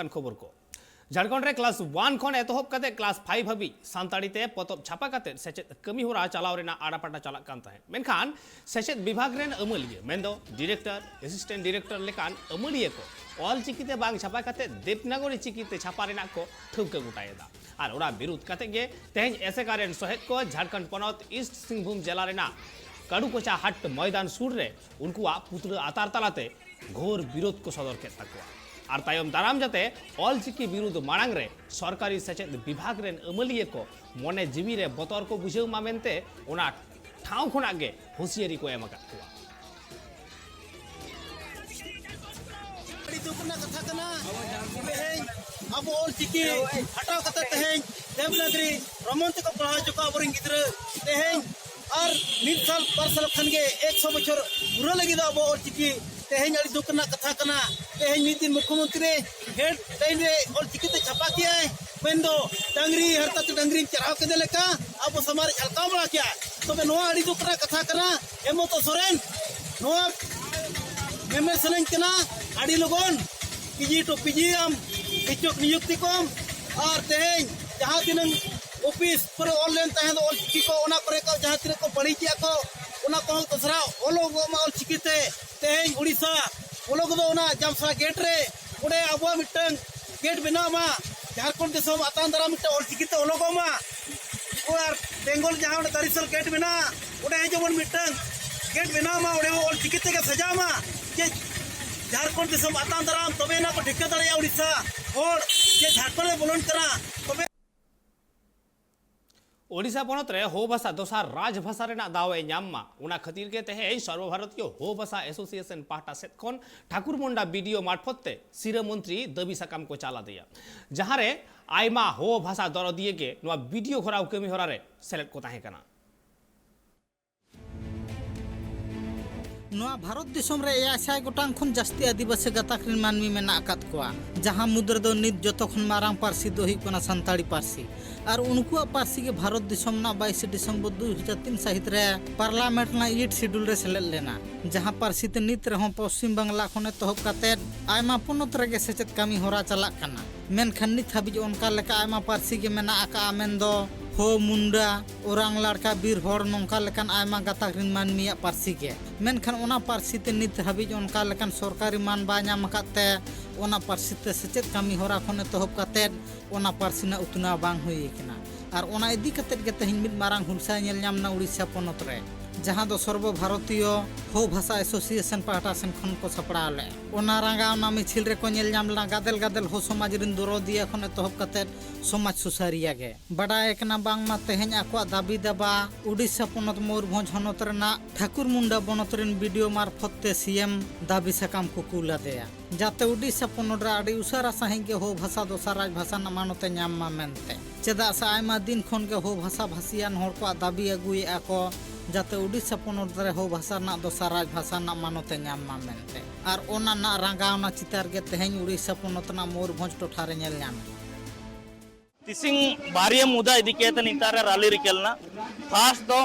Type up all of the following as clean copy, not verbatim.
खबर को झारखंड रे क्लास 1 खन एतहब कते क्लास 5 हबी सानताड़ी ते पतब छापा कते सेचेद कमी होरा चलाव रेना आड़ापाटा चला कान ताहे मेनखान सेचेद विभाग रेन अमलिया मेंदो डायरेक्टर असिस्टेंट डायरेक्टर लेकान अमलिया को ऑल चिकिते बांग छापा कते देवनागरी चिकिते छापा रेना को ठौका गुटायदा और ओरा विरुद्ध कते गे तेज एसेकारेन सहेद को झारखंड पनत ईस्ट सिंहभूम जिला रेना काडुकोचा हाट मैदान सुर रे उनकुआ पुत्र आतार तलाते घोर विरोध को सदर के तकवा और तायम दाराम जाते ऑल चिकी विरुद्ध मांग रे सरकारी सेचेद विभाग रेन अमलिया को मने जीवी रे बतर को बुझेउ मा मेनते ओना ठाव खुना गे होशियारी को एम अकातवा अब ऑल चिकी हटाव कते तेहें देवनागरी रमंत को पढ़ा चुका बोरिंग गिद्र तेहें और मिड साल पर साल खन गे 100 बछर पूरा लगी दा ऑल चिकी तेहें अड़ी दुकना कथा कना तेहें नीति मुख्यमंत्री हेड तेहें रे ऑल चिकी ते छापा किया है मेंदो डांगरी हरता तो डांगरी चढ़ाव के लेका अब समार झलकाव बड़ा किया तो बे नोआ अड़ी दुकना कथा कना एमो तो सोरेन नोआ मेमे सलें कना अड़ी लोगन पीजी तो पीजी हम इचोक नियुक्ति कम और तेहें जहाँ तिनंग ऑफिस पर ऑनलाइन तहन ऑल चिकी को ओना करे को जहाँ तिन को बड़ी किया को ओना को तसरा ओलोग मा ऑल चिकी ते तेहें उड़ीसा ओलोग दो ओना जामसरा गेट रे ओडे अबो मिटन गेट बिना मा झारखंड दिसम आतान दरा मिट ऑल चिकी ते ओलोग मा और बेंगल जहाँ ओडे दरिसल गेट बिना ओडे जमन मिटन गेट बिना मा ओडे ऑल चिकी ते के सजा मा जे झारखंड दिसम आतान दरा तबे ना को ठिका दरिया उड़ीसा और जे झारखंड में बोलन करा तबे ओडिशा पनत रे हो भाषा दोसार राजभाषा रेना दावे न्याम्मा उना खतीर के तहे सर्वभारतीय हो भाषा एसोसिएशन पाहटा सेट खन ठाकुर मुंडा वीडियो मार्फते सिरा मंत्री दबी साकाम को चाला दिया जहाँ रे आयमा हो भाषा दर दिए के नवा वीडियो घोराव कमी होरा रे सेलेक्ट को ताहे कना नवा भारत दिसम रे 100 गोटांग खन जास्ती आदिवासी गाताकरिन मानमी मेना आकात कोआ जहां मुद्र दो नित जतो खन मारांग पारसी दो हुई कना संताड़ी पारसी और उनकुआ पारसी के भारत दिसम ना 22 दिसंबर 2003 साहित रे पार्लियामेंट ना 8 शेड्यूल रे सेलेद लेना जहां पारसी ते नित रहो पश्चिम बांग्ला खने तहब काते आयमा पनत रे गे सेचेत कामी होरा चला कना मेनखान नित हाबि ओनका लेका आयमा पारसी के मेना आका आमेन दो हो मुंडा ओरांग लड़का बीर हर नौका लेकान आयमा गाताकरिन मानमिया पारसी के मेनखान ओना पारसी ते नित हाबि ओनका लेकान सरकारी मान बा नाम काते ओना पारसी ते सेचेत कामी होरा खने तहब काते ओना पारसी ना उतना बांग हुई केना और ओना इदी काते गे तेहिन मिद मारांग हुलसा नेल नामना उड़ीसा पनत रे जहाँ दो सर्वभारतीय हो भाषा एसोसिएशन पाहटा सेन खन को सपड़ा ले ओना रंगावना मिছিল रे को नेल नामला गादेल गादेल हो समाज रिन दरदिया खने तहब काते समाज सुसारिया गे बडाय एकना बांग मा तेहेन आकवा दाबी दाबा उड़ीसा पनत मयूरभंज हनत रेना ठाकुर मुंडा बनत रेन वीडियो मार्फत ते सीएम दाबी साकाम को कुला देया जाते उड़ीसा पनत रे आडी उसारा साहि गे हो भाषा दोसार राज भाषा ना मानते न्याम मा मेनते चेदा सा आयमा दिन खन गे हो भाषा भाषियान हर को दाबी अगुए आको जाते उड़ीसा पनत रे हो भाषा ना दोसार राज भाषा ना मानते न्याम मा मेनते और ओना ना रंगावना चितार गे तेहेन उड़ीसा पनत ना मयूरभंज टोठा रे नेल न्याम तिसिंग बारिया मुदा इदिकेत नितारे राली रिकेलना फास्ट तो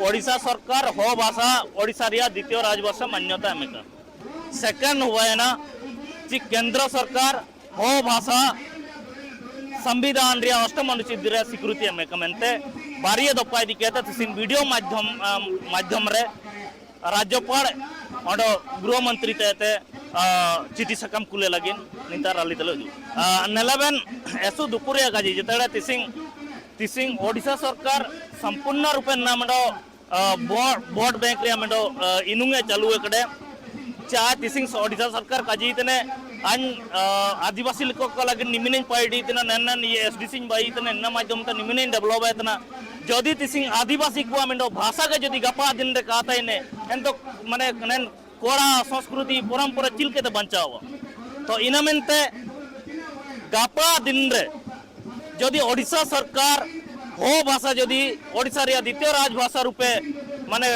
ओडिशा सरकार हो भाषा ओडिशा रिया द्वितीय राजभाषा मान्यता एमेका सेकंड हुआ है ना कि केंद्र सरकार हो भाषा संविधान रिया अष्टम अनुच्छेद रे स्वीकृति एमेका मेनते बारिया दपा इदिकेत तिसिंग वीडियो माध्यम रे राज्यपाल और गृह मंत्री तेते चिठी साकाम कुले लगिन नितार राली तले नेलाबेन एसु दुपुरिया गाजी जेतडे तिसिंग ओडिशा सरकार संपूर्ण रूपे नामडो बोर्ड बैंक रे मेडो इनुंगे चालू एकडे चा तिसिंग ओडिशा सरकार काजी तने अन आदिवासी लोक को लगिन निमिनेन पाइडी तना नन्न ये एसडीसी बाई तने न माध्यम त निमिनेन डेवलप है जदि तिसिंग आदिवासी को मेडो भाषा के जदि गपा दिन रे कहता ने एन तो माने नन कोड़ा संस्कृति परंपरा चिलके बचाव तो इन मेनते गपा दिन रे जदि ओडिशा सरकार हो भाषा जदि ओडिशा रे द्वितीय राजभाषा रूपे माने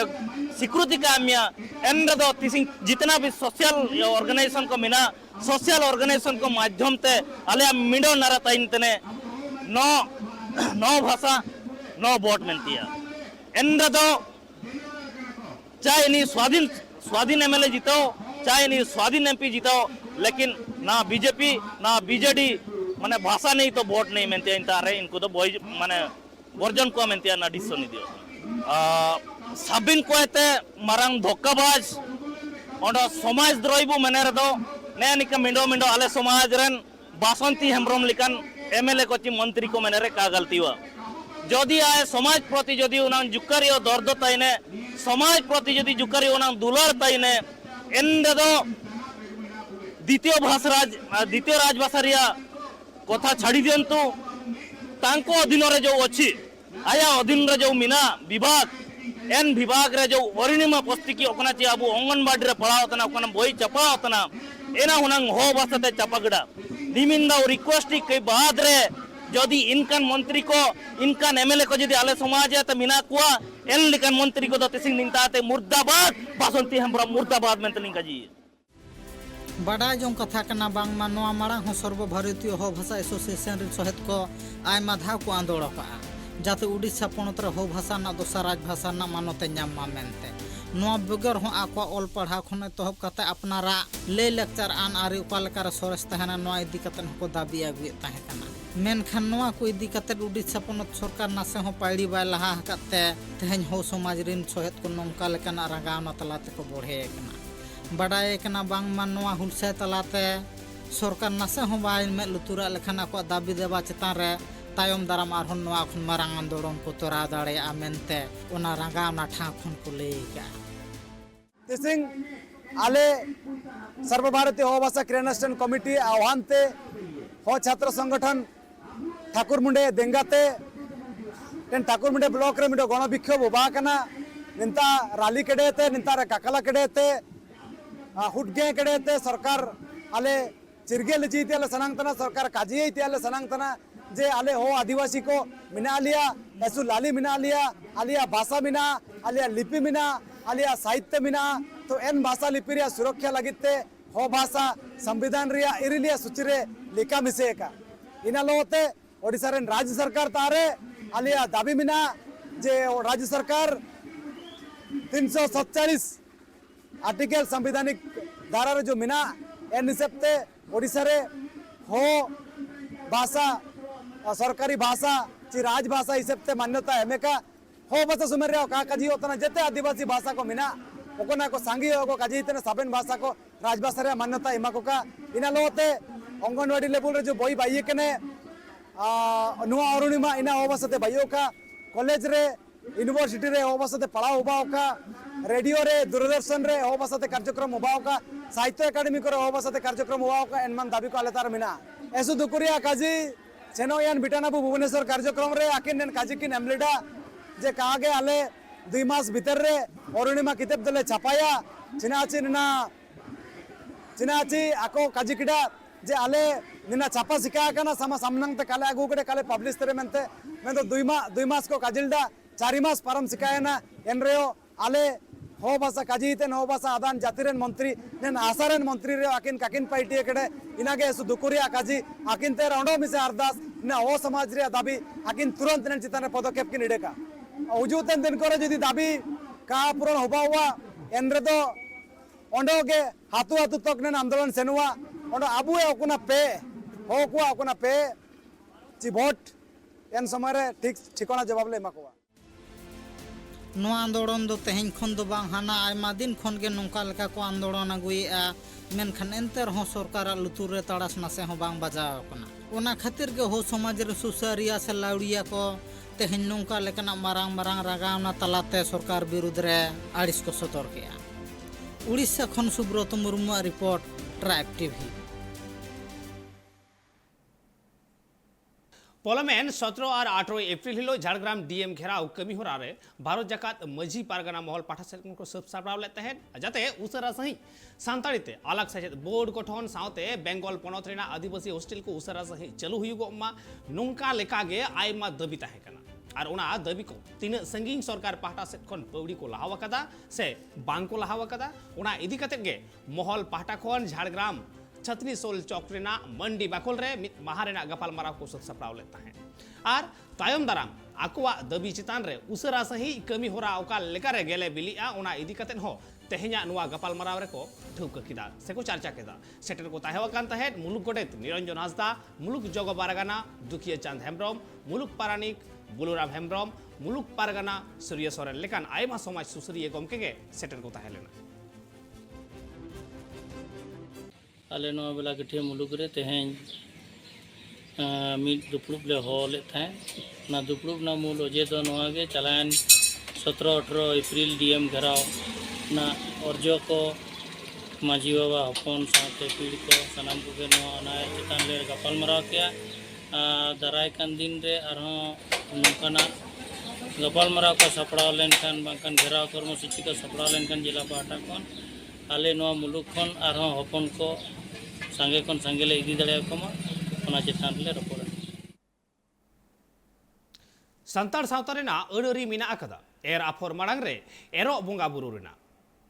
स्वीकृति का आमिया एन दो तिसिंग जितना भी सोशल ऑर्गेनाइजेशन को मिना सोशल ऑर्गेनाइजेशन को माध्यम ते आले मिडो नारा ताइन तने नो भाषा नो वोट मेंतिया एन दो चाहे नहीं स्वाधीन एमएलए जीतो चाहे नहीं स्वाधीन एमपी जीतो लेकिन ना बीजेपी ना बीजेडी माने भाषा नहीं तो वोट नहीं मेनते इंतारे इनको तो बॉय माने वर्जन को मेनते ना डिसो नहीं दियो साबिन को एते मारंग धोखाबाज और समाज द्रोहीबु मेने रदो ने निका मिंडो आले समाज रन बासंती हेम्ब्रम लिकन एमएलए को ची मंत्री को मेने रे का गलती हुआ जदि आए समाज प्रति जदि उना जुकारियो दर्द ताइने समाज प्रति जदि जुकारियो उना दुलार ताइने एंदे दो द्वितीय राजभाषा कथा छाड़ी दियंतु तांको अधीन रे जो अच्छी आया अधीन रे जो मिना विभाग एन विभाग रे जो अरुणिमा पुस्तिकी ओकना ची अब अंगनबाड़ी रे पढ़ावतना ओकना बोई चपावतना एना हुनंग हो बसते चपागड़ा निमिंदा रिक्वेस्ट के बाद रे जदि इनकान मंत्री को इनकान एमएलए को जदि आले समाज है तो मिना कुआ एन लिकन मंत्री को दतिसिंग निंताते मुर्दाबाद बासंती हेम्ब्रम मुर्दाबाद मेंते लिंका जी बाडाय जों कथा कना बांगमा नोआ मारांग हो सर्वभारतीय हो भाषा एसोसिएशन रे सहित को आयमा धाव को आंदोलन का जाते उड़ीसा पणत रे हो भाषा ना दोसर राजभाषा ना मानते ᱧᱟᱢ मेनते नोआ बगैर हो आको ऑल पढ़ा खने तहब कते अपनारा ले लेक्चर आन आरी उपालकार सोरेस तहना नोआ इदी कतन को दाबी आगुए ताहे कना मेनखान नोआ को इदी कते उड़ीसा पणत सरकार नासे हो पाइडी बाय लहा कते तेहन हो समाज रिन सहित को नोंका लेकन रंगावना तलाते को बढ़े कना बाडाय कना बांगमा नोआ हुलसे तलाते सरकार नासे हो बाय में लुतुरा लेखना को दाबी देबा चेतान रे तायम दाराम आरहन नोआ खन मारांग आंदोलन को तोरा दाड़े आमेनते ओना रंगावना ठा खन को लेगा तिसिंग आले सर्वभारतीय हो भाषा क्रियानुष्ठान कमिटी आह्वानते हो छात्र संगठन ठाकुरमुंडे देंगाते टेन ठाकुरमुंडे ब्लॉक रे मिडो गण विक्षोभ उबाकना निंता राली केडेते निंता रे काकला केडेते हुटगे केडेते सरकार आले चिरगे लिजीते आले सनांगतना सरकार काजीते आले सनांगतना जे आले हो आदिवासी को मिना लिया ऐसु लाली मिना लिया आलिया भाषा मिना आलिया लिपि मिना आलिया साहित्य मिना तो एन भाषा लिपि रिया सुरक्षा लगिते हो भाषा संविधान रिया इरिलिया सुचिरे लिखा मिसे का इना लोते ओडिसा रेन राज्य सरकार तारे आलिया दाबी मिना जे राज्य सरकार 347 आर्टिकल संविधानिक धारा रे जो मिना एन हिसाबते ओडिसा रे हो भाषा सरकारी भाषा ची राजभाषा हिसाबते मान्यता हेमेका हो भाषा सुमेर रे का काजी होतना जते आदिवासी भाषा को मिना ओकोना को सांगी को काजी इतने साबेन भाषा को राजभाषा रे मान्यता इमा को का इना लोते अंगनवाड़ी लेवल रे जो बोई बाइये कने नुआ अरुणिमा इना हो भाषा ते बाइयो का कॉलेज रे यूनिवर्सिटी रे हो भाषा ते पढ़ा होबा का रेडियो रे दूरदर्शन रे हो भाषा ते कार्यक्रम होबा का साहित्य एकेडमी को हो भाषा ते कार्यक्रम होबा का एनमान दाबी को आलेतार मिना एसु दुकुरिया काजी सेनो यान बिटानाबु भुवनेश्वर कार्यक्रम रे आकिन नेन काजी किन एमलेडा जे कहा गे आले 2 मास भीतर रे अरुणिमा किताब दले छापाया चिनाची आको काजी किडा जे आले निना छापा सिका कना समा सामनंग ते काले आगु कड़े काले पब्लिश तेरे मेनते मैं तो 2 मास को काजिलडा 4 मास परम सिकाया ना एन रेयो आले हो भाषा काजी ते हो भाषा आदान जातिरेन मंत्री नेन आसारेन मंत्री रे आकिन काकिन पाइटी कड़े इनागे सु दुकुरिया काजी आकिन ते रंडो मिसे अरदास ना हो समाज रे दाबी आकिन तुरंत नेन चिताने पदक्षेप किन इडेका उजुतेन दिन करे जदि दाबी का पूरण होबा हुआ एन रे दो ओंडोगे हातु हातु तक नेन आंदोलन सेनुआ ओंडो आबुए ओकुना पे हो कुआ ओकुना पे ची वोट एन समय रे ठीक ठिकाना जवाब ले माकुआ नोआ आंदोलन दो तेहन खन दो बांग हाना आयमा दिन खन के नोंका लेका को आंदोलन अगुएआ मेनखान एनते रहो सरकार लुतुर रे ताड़ास नासे हो बांग बजाव कना ओना खातिर के हो समाज रे सुसारिया से लाउड़िया को तेहन नोंका लेकना मारांग मारांग रागावना तलाते सरकार विरुद्ध रे आड़िस को सतर किया उड़ीसा खन Subrat Murmu report tribe TV पलमेन 17 और 18 एप्रिल हिलो झाड़ग्राम डीएम घेराव कमी हो रहा भारत जाकात मजी पारगाना महल पाठासेल को सब सापड़ाव लेते हैं जाते उसरा सही सानताड़ीते अलग सेचेद बोर्ड गठन साउते बेंगल पनत रेना आदिवासी हॉस्टल को उसरा सही चालू हुयुगोमा नोंका लेकागे आयमा दबी ताहे कना और उना दबी को तीन संगीन सरकार पाहटा से खन पौड़ी को लहाव कदा से बांग को लहाव कदा उना इदी कते गे महल पाहटा खन झाड़ग्राम छतनी सोल चौकरेना मंडी बाकोल रे महारेना गपाल माराव को सब सपड़ाव लेता है और तायम दाराम आकुआ दाबी चितान रे उसरा सही कमी होरा ओका लेकारे गेले बिलिया ओना इदी कतेन हो तेहे냐 नुआ गपालमाराव रे को ठौका किदा सेको चर्चा केदा सेटर को ताहेवाकान तहेत मुलुक गोडेत निरंजन हांसदा मुलुक जग पारगाना दुखिया चांद हेम्ब्रम मुलुक पारानिक बुलुराम हेम्ब्रम मुलुक पारगाना सूर्य सोरेन लेकान आयमा समाज सुसरिये गमके गे सेटर को ताहेलेना आले नवा बेला कठे मुलुक रे तेहें मिद दुपड़ुब ले होले थाए ना दुपड़ुब ना मूल ओजे दो नवा गे चलान 17-18 अप्रैल डीएम घेराव ना अर्जो को माजी बाबा हपन साथे पीड़ को सनाम को गे नवा ना चितान ले गपालमाराव किया दाराय कान दिन रे आरहों नोंकाना गपालमाराव को सपड़ाव लेनखान बांकान घेराव कर्मसूची को सपड़ाव लेनखान जिला पाहटा कोन आले नवा मुलुक खन आरहों हपन को संगे खन संगे ले इदी दाड़े कोमा ओना चितान ले रपोड़ा संतार सावता रेना अड़अरी मिना आकदा एर आफर माड़ांग रे एरो बोंगा बुरु रेना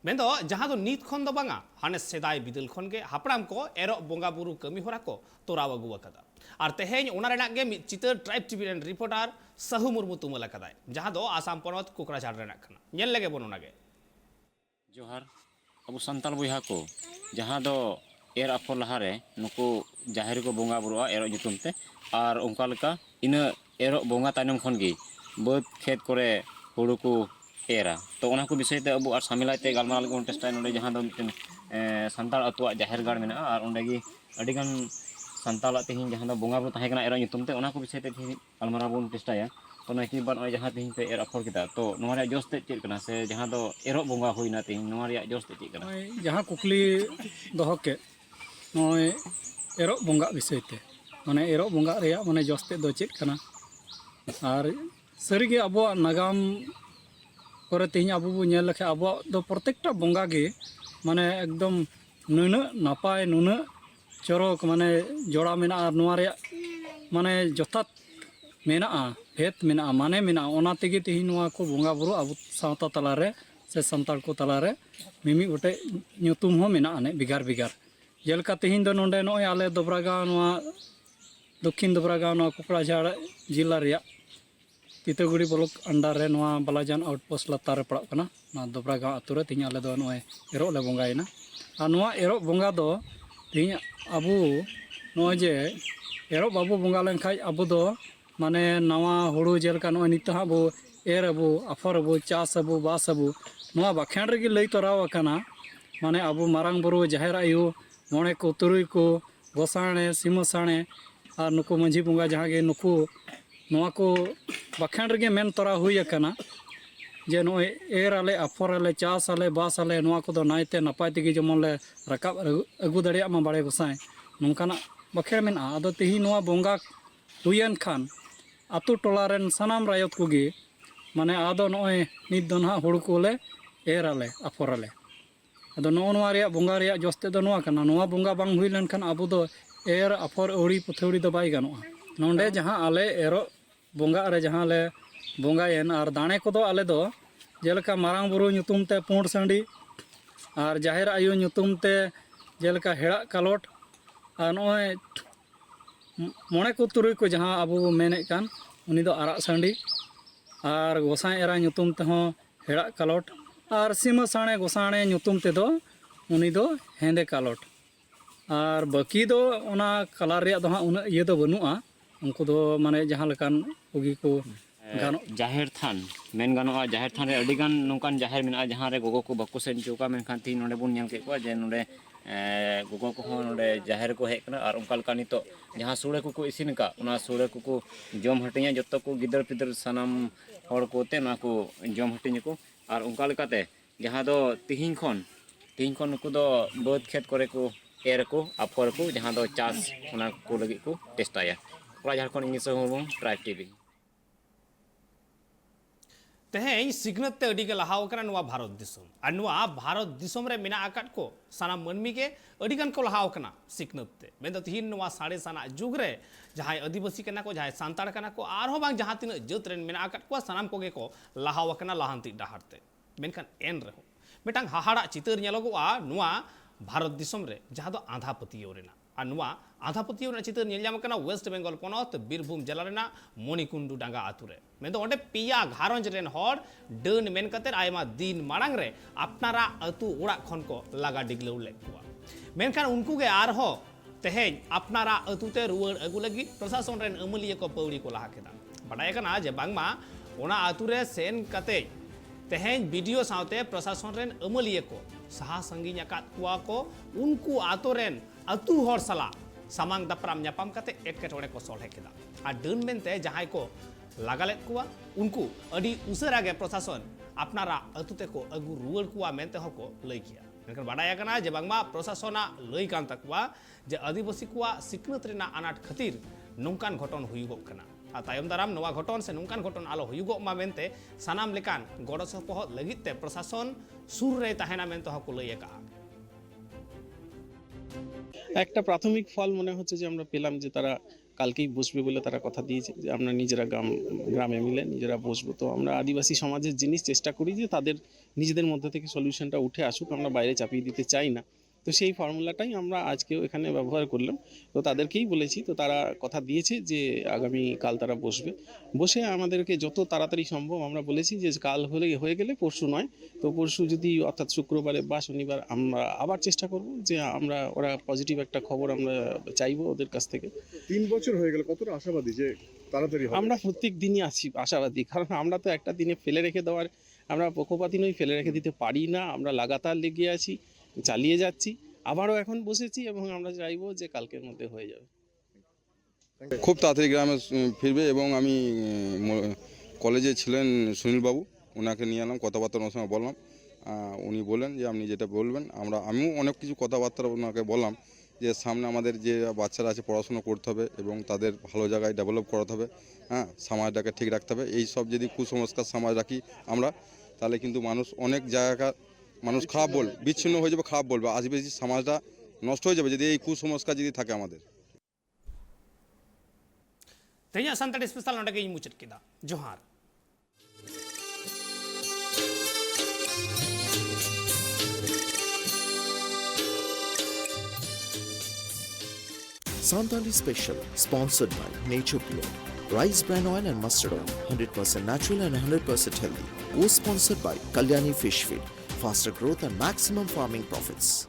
मेंदो जहां दो नीत खन दो बांगा हाने सेदाय बिदल खन गे हापड़ाम को एरो बोंगा बुरु कमी होरा को तोराव अगु आकदा और तेहेñ ओना रेना गे मि चितर ट्राइब टीवी रेन रिपोर्टर साहू मुर्मू तुमल आकदा जहां दो आसाम पनत कुकराझाड़ रेना खना नेल लेगे बन ओना गे जोहार अब संताल बहा को जहाँ दो एर आफर लहारे नुकु जाहिर को बोंगा बुरुआ एरो जुतुम ते और उनका लेका इन एरो बोंगा तायनम खन गे बद खेत करे हुड़ू को एरा तो उना को विषय ते अब सामिलाय ते गालमाल को टेस्टाय नोडे जहाँ दो मिटन संताल अतुआ जाहिर गाड़ मेना और उंडे गी अडिगान संताल तेहिं जहाँ दो बोंगा बुरु ताहे कना एरो जुतुम ते उना को विषय ते गालमारा बोन टेस्टाया तो नाकी बार जहाँ तेहिं पे एर आफर किता तो नोरा जोस ते चेक कना से जहाँ दो एरो बोंगा होइना तेहिं नोरा जोस ते चेक कना जहाँ कुकली दोहो के नय एरो बोंगा विषय ते माने एरो बोंगा रेया माने जोस्ते दो चेक कना और सारीगे अब नागाम करे तेहिं अब बो नेल लेखे अब दो प्रत्येकटा बोंगा गे माने एकदम नुना नापाय नुना चरक माने जोड़ा मेना और नोआ रेया माने जथात मेना भेद मेना माने मेना ओना तेगे तेहिं नोआ को बोंगा बुरु अब सावता तलारे से संताल को तलारे मिमी गोटे ᱧᱩᱛᱩᱢ हो मेना आने बिगार बिगार जेलका तेहिं दो नोंडे नोय आले दोबरागांव नोआ दक्षिण दोबरागांव नोआ कुकराझाड़ जिला रेया तीतगुड़ी ब्लॉक अंडर रे नोआ बालाजान आउटपोस्ट लातार रे पड़ाव कना ना दोबरागांव आतु रे तेहिं आले दो नोय एरो ले बोंगायना और नोआ एरो बोंगा दो तेहिं अबु नोय जे एरो बाबू बोंगा लेनखाय अबु दो माने नवा हुड़ू जेलका नोय नित हाबो एर अबु आफर अबु चास अबु बास अबु नोआ बाखेण रे लई तोराव कना माने अबु मारांग बुरु जाहेर आयु मोणे को तुरुई को गोसाणे सिमसाणे और नुकु मंझी बोंगा जहाँ गे नुकु नोआ को बाखेण रे मेन तोरा हुई कना जे नोय एर आले आफर आले चास आले बास आले नोआ को दो नायते नपाय तेगे जेमन ले रकाब अगु दाड़िया मा बाड़े गोसाय नोंकाना बाखेण मेना आदो तेहि नोआ बोंगा हुयन खान आतु टोला रेन सनाम रायत कोगे माने आदो नोय नित दो ना हुड़ू कोले एर आले आफर आले अदो नोआ रेया बोंगा रेया जोस्ते दो नोआ कना नोआ बोंगा बांग हुई लेनखान आबो दो एर आफर औड़ी पुथौड़ी दो बाय गानोआ नोंडे जहाँ आले एरो बोंगा रे जहाँ ले बोंगायन और दाणे को दो आले दो जेलका मारांग बुरु ᱧᱩᱛᱩᱢ ते पुंड सांडी और जाहिर आयु ᱧᱩᱛᱩᱢ ते जेलका हेड़ा कालोट और नोय मोणे को तुरुई को जहाँ आबो मेने कान उनी दो आराग सांडी और गोसाई एरा ᱧᱩᱛᱩᱢ ते हो हेड़ा कालोट और सीमा साणे गोसाणे ᱧᱩᱛᱩᱢ ते दो उनी दो हेंदे कालोट और बाकी दो ओना कलर रेया दो हाँ उना ये दो बनुआ उनको दो माने जहाँ लेकान उगी को गानो जाहिर थान मेन गानो जाहिर थान रे अडिगान नोंकान जाहिर मेना जहाँ रे गोगो को बाको सेन चौका मेनखान ती नोडे बुन नेल के को जे नोडे गोगो को हो नोडे जाहिर को हेक ना और उनका लका नितो जहाँ सूड़े को इसिन का उना सूड़े को जम हटिया जत्तो को गिदर पिदर सनम हड़ कोते ना को जम हटिया को और उनका लकाते जहाँ दो तिहिं खन नुकु दो बद खेत करे को एर को आफर को जहाँ दो चास उना को लगी को टेस्टाया कोड़ा झारखंड इंग्लिश हो ट्राइब टीवी तेहेñ सिग्नत ते अड़ी के लहाव कना नुआ भारत दिसम और नुआ भारत दिसम रे मेना आकाट को साना मनमी के अड़ीगान को लहाव कना सिग्नत ते मेन तिहिन नुआ साड़े साना जुग रे जहाँ आदिवासी कना को जहाँ सांताड़ कना को आरो बांग जहाँ तीन जत रेन मेना आकाट को सानाम को गे को लहाव कना लाहांती डाहरते मेनखान एन रहो मिटांग हाहाड़ा चितर नेलोगोआ नुआ भारत दिसम रे जहाँ दो आंधा पतियो रेना ᱟᱨ ᱱᱚᱣᱟ ᱟᱸᱫᱷᱟᱯᱟᱹᱛᱭᱟᱹᱣ ᱨᱮᱱᱟᱜ ᱪᱤᱛᱟᱹᱨ ᱧᱮᱞ ᱧᱟᱢ ᱟᱠᱟᱱᱟ ᱳᱭᱮᱥᱴ ᱵᱮᱝᱜᱚᱞ ᱯᱚᱱᱚᱛ ᱵᱤᱨᱵᱷᱩᱢ ᱡᱮᱞᱟ ᱨᱮᱱᱟᱜ ᱢᱚণᱤᱠᱩᱱᱰᱩ ᱰᱟᱸᱜᱟ ᱟᱛᱩ ᱨᱮ ᱢᱮᱱᱫᱚ ᱚᱸᱰᱮ ᱯᱮᱭᱟ ᱜᱷᱟᱨᱚᱸᱡᱽ ᱨᱮᱱ ᱦᱚᱲ ᱰᱟᱹᱱ ᱢᱮᱱ ᱠᱟᱛᱮ ᱟᱭᱢᱟ ᱫᱤᱱ ᱢᱟᱲᱟᱝ ᱨᱮ ᱟᱯᱱᱟᱨᱟᱜ ᱟᱹᱛᱩ ᱚᱲᱟᱜ ᱠᱷᱚᱱ ᱠᱚ ᱞᱟᱜᱟ ᱰᱤᱜᱞᱟᱹᱣ ᱞᱮᱫ ᱠᱚᱣᱟ ᱢᱮᱱᱠᱷᱟᱱ ᱩᱱᱠᱩ ᱜᱮ ᱟᱨᱦᱚᱸ ᱛᱮᱦᱮᱧ ᱟᱯᱱᱟᱨᱟᱜ ᱟᱹᱛᱩ ᱛᱮ ᱨᱩᱣᱟᱹᱲ ᱟᱹᱜᱩ ᱞᱟᱹᱜᱤᱫ ᱯᱨᱚᱥᱟᱥᱚᱱ ᱨᱮᱱ ᱟᱹᱢᱟᱹᱞᱤᱭᱟᱹ ko ᱯᱟᱹᱣᱲᱤ ᱠᱚ ᱞᱟᱦᱟ ᱠᱮᱫᱟ ᱵᱟᱰᱟᱭ ᱠᱟᱱᱟ ᱡᱮ ᱵᱟᱝᱢᱟ ᱚᱱᱟ ᱟᱹᱛᱩ ᱨᱮ ᱥᱮᱱ ᱠᱟᱛᱮ ᱛᱮᱦᱮᱧ ᱵᱤᱰᱤଓ ᱥᱟᱶᱛᱮ ᱯᱨᱚᱥᱟᱥᱚᱱ ᱨᱮᱱ ᱟᱹᱢᱟᱹᱞᱤᱭᱟᱹ ko ᱥᱟᱦᱟ ᱥᱟᱺᱜᱤᱧ ᱟᱠᱟᱫ ᱠᱚᱣᱟ ko ᱩᱱᱠᱩ ᱟᱹᱛᱩ ᱨᱮᱱ ᱟᱹᱛᱩ ᱦᱚᱲ ᱥᱟᱞᱟᱜ ᱥᱟᱢᱟᱝ ᱫᱟᱯᱨᱟᱢ ᱧᱟᱯᱟᱢ ᱠᱟᱛᱮ ᱮᱴᱠᱮᱴᱚᱬᱮ ᱠᱚ ᱥᱚᱞᱦᱮ ᱠᱮᱫᱟ ᱟᱨ ᱰᱟᱹᱱ ᱢᱮᱱᱛᱮ ᱡᱟᱦᱟᱸᱭ ᱠᱚ ᱞᱟᱜᱟ ᱞᱮᱫ ᱠᱚᱣᱟ ᱩᱱᱠᱩ ᱟᱹᱰᱤ ᱩᱥᱟᱹᱨᱟ ᱜᱮ ᱯᱨᱚᱥᱟᱥᱚᱱ ᱟᱯᱱᱟᱨᱟᱜ ᱟᱹᱛᱩ ᱛᱮᱠᱚ ᱟᱹᱜᱩ ᱨᱩᱣᱟᱹᱲ ᱠᱚᱣᱟ ᱢᱮᱱᱛᱮ ᱦᱚᱸ ᱠᱚ ᱞᱟᱹᱭ ᱠᱮᱭᱟ ᱢᱮᱱᱠᱷᱟन ᱵᱟᱰᱟᱭ ᱟᱠᱟᱱᱟ ᱡᱮ ᱵᱟᱝᱢᱟ ᱯᱨᱚᱥᱟᱥᱚᱱᱟᱜ ᱞᱟᱹᱭ ᱠᱟᱱ ᱛᱟᱠᱚᱣᱟ ᱡᱮ ᱟᱹᱫᱤᱵᱟᱹᱥᱤ ᱠᱚᱣᱟᱜ ᱥᱤᱠᱷᱱᱟᱹᱛ ᱨᱮᱱᱟᱜ ᱟᱱᱟᱴ ᱠᱷᱟᱹᱛᱤᱨ ᱱᱚᱝᱠᱟᱱ ᱜᱷᱚᱴᱚᱱ ᱦᱩᱭᱩᱜᱚᱜ ᱠᱟᱱᱟ ᱟᱨ ᱛᱟᱭᱚᱢ ᱫᱟᱨᱟᱢ ᱱᱚᱣᱟ ᱜᱷᱚᱴᱚᱱ ᱥᱮ ᱱᱚᱝᱠᱟᱱ ᱜᱷᱚᱴᱚᱱ ᱟᱞᱚ ᱦᱩᱭᱩᱜᱚᱜ ᱢᱟ ᱢᱮᱱᱛᱮ ᱥᱟᱱᱟᱢ ᱞᱮᱠᱟᱱ ᱜᱚᱲᱚ ᱥᱚᱯᱚᱦᱚᱫ ᱞᱟᱹᱜᱤᱫ ᱛᱮ ᱯᱨᱚᱥᱟᱥᱚᱱ ᱥᱩᱨ ᱨᱮ ᱛᱟᱦᱮᱱᱟ ᱢᱮᱱᱛᱮ ᱦᱚᱸ ᱠᱚ ᱞᱟᱹᱭ ᱟᱠᱟᱜᱼᱟ একটা প্রাথমিক ফল মনে হচ্ছে যে আমরা পেলাম যে তারা কালকেই বসবে বলে তারা কথা দিয়েছে যে আমরা নিজেরা গ্রামে মিলে নিজেরা বসবো তো আমরা আদিবাসী সমাজের জিনিস চেষ্টা করি যে তাদের নিজেদের মধ্যে থেকে সলিউশনটা উঠে আসুক আমরা বাইরে চাপিয়ে দিতে চাই না তো সেই ফর্মুলাটাই আমরা আজকেও এখানে ব্যবহার করলাম তো তাদেরকেই বলেছি তো তারা কথা দিয়েছে যে আগামী কাল তারা বসবে বসে আমাদেরকে যত তাড়াতাড়ি সম্ভব আমরা বলেছি যে কাল হয়ে গেলে পরশু নয় তো পরশু যদি অর্থাৎ শুক্রবারে বা শনিবার আমরা আবার চেষ্টা করব যে আমরা ওরা পজিটিভ একটা খবর আমরা চাইবো ওদের কাছ থেকে 3 বছর হয়ে গেল কতটা আশাবাদী যে তাড়াতাড়ি হবে আমরা প্রত্যেক দিনই আশাবাদী কারণ আমরা তো একটা দিনে ফেলে রেখে দেওয়ার আমরা পক্ষপাতী নই ফেলে রেখে দিতে পারি না আমরা লাগাতার লেগে আছি চালিয়ে যাচ্ছি আবারও এখন বসেছি এবং আমরা চাইবো যে কালকের মধ্যে হয়ে যাবে খুব তাড়াতাড়ি গ্রামে ফিরবে এবং আমি কলেজে ছিলেন সুনীলবাবু ওনাকে নিয়ে এলাম কথাবার্তা ওনার সঙ্গে বললাম উনি বললেন যে আপনি যেটা বলবেন আমিও অনেক কিছু কথাবার্তা ওনাকে বললাম যে সামনে আমাদের যে বাচ্চারা আছে পড়াশোনা করতে হবে এবং তাদের ভালো জায়গায় ডেভেলপ করাতে হবে হ্যাঁ সমাজটাকে ঠিক রাখতে হবে এই সব যদি কুসংস্কার সমাজ রাখি আমরা তাহলে কিন্তু মানুষ অনেক জায়গা মানুষ খারাপ বিচ্ছিন্ন হয়ে যাবে খারাপ বলবে আদিবাসী সমাজটা নষ্ট হয়ে যাবে যদি এই কুসংস্কার যদি থাকে আমাদের तेज सानताड़ी स्पेशल नोडे गे मुचाद केदा जोहार Santali Special, sponsored by Nature Pure, Rice Bran Oil and Mustard Oil, 100% natural and 100% healthy. Co-sponsored by Kalyani Fish Feed, faster growth and maximum farming profits.